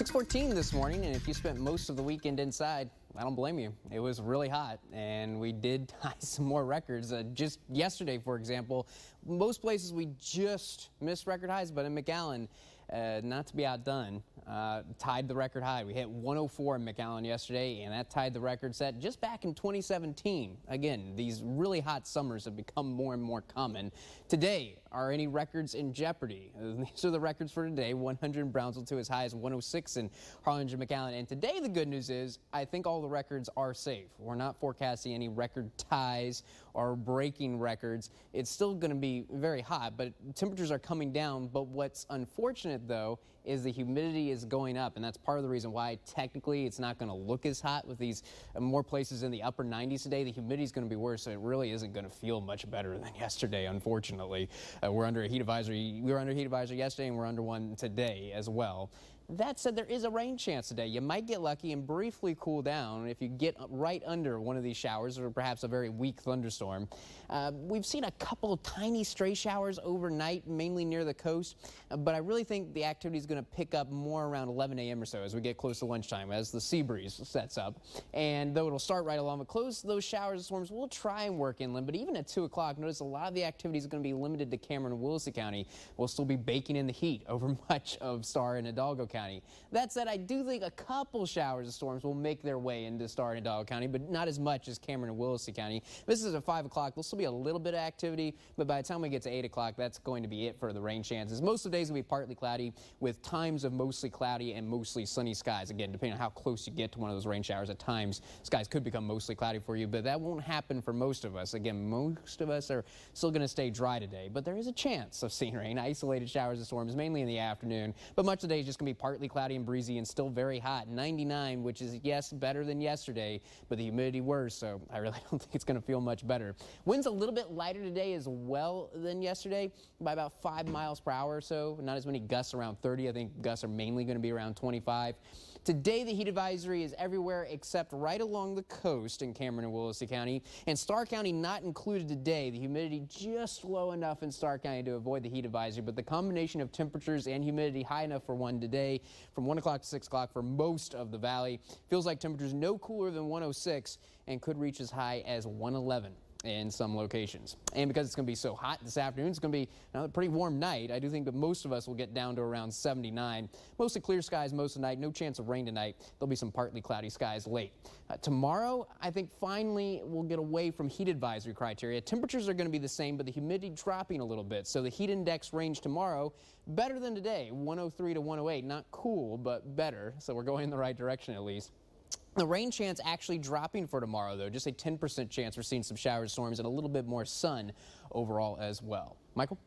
6:14 this morning, and if you spent most of the weekend inside, I don't blame you. It was really hot, and we did tie some more records. Just yesterday, for example, most places we just missed record highs, but in McAllen, not to be outdone, tied the record high. We hit 104 in McAllen yesterday, and that tied the record set just back in 2017. Again, these really hot summers have become more and more common. Today, are any records in jeopardy? These are the records for today. 100 in Brownsville to as high as 106 in Harlingen, McAllen. And today, the good news is, I think all the records are safe. We're not forecasting any record ties or breaking records. It's still going to be very hot, but temperatures are coming down. But what's unfortunate, though, is the humidity is going up, and that's part of the reason why technically it's not going to look as hot with these more places in the upper 90s today. The humidity is going to be worse, so it really isn't going to feel much better than yesterday, unfortunately. We're under a heat advisory. We were under a heat advisory yesterday, and we're under one today as well. That said, there is a rain chance today. You might get lucky and briefly cool down if you get right under one of these showers or perhaps a very weak thunderstorm. We've seen a couple of tiny stray showers overnight, mainly near the coast, but I really think the activity is going to pick up more around 11 a.m. or so as we get close to lunchtime, as the sea breeze sets up. And though it'll start right along, but close those showers and storms, we'll try and work inland. But even at 2 o'clock, notice a lot of the activity is going to be limited to Cameron and Willacy County. We'll still be baking in the heat over much of Starr and Hidalgo County. That said, I do think a couple showers and storms will make their way into Starr and Hidalgo County, but not as much as Cameron and Willacy County. This is at 5 o'clock. There'll still be a little bit of activity, but by the time we get to 8 o'clock, that's going to be it for the rain chances. Most of the days will be partly cloudy with times of mostly cloudy and mostly sunny skies. Again, depending on how close you get to one of those rain showers, at times skies could become mostly cloudy for you, but that won't happen for most of us. Again, most of us are still going to stay dry today, but there is a chance of seeing rain. Isolated showers and storms, mainly in the afternoon, but much of the day is just going to be partly cloudy and breezy and still very hot. 99, which is, yes, better than yesterday, but the humidity worse, so I really don't think it's going to feel much better. Winds a little bit lighter today as well than yesterday, by about 5 miles per hour or so. Not as many gusts, around 30. I think gusts are mainly going to be around 25. Today, the heat advisory is everywhere except right along the coast in Cameron and Willacy County. And Starr County not included today. The humidity just low enough in Starr County to avoid the heat advisory, but the combination of temperatures and humidity high enough for one today from 1 o'clock to 6 o'clock for most of the valley. Feels like temperatures no cooler than 106 and could reach as high as 111. In some locations. And because it's going to be so hot this afternoon, it's going to be a pretty warm night. I do think that most of us will get down to around 79. Mostly clear skies most of the night. No chance of rain tonight. There'll be some partly cloudy skies late. Tomorrow, I think finally we'll get away from heat advisory criteria. Temperatures are going to be the same, but the humidity dropping a little bit. So the heat index range tomorrow, better than today, 103 to 108. Not cool, but better. So we're going in the right direction at least. The rain chance actually dropping for tomorrow, though. Just a 10% chance we're seeing some showers, storms, and a little bit more sun overall as well. Michael?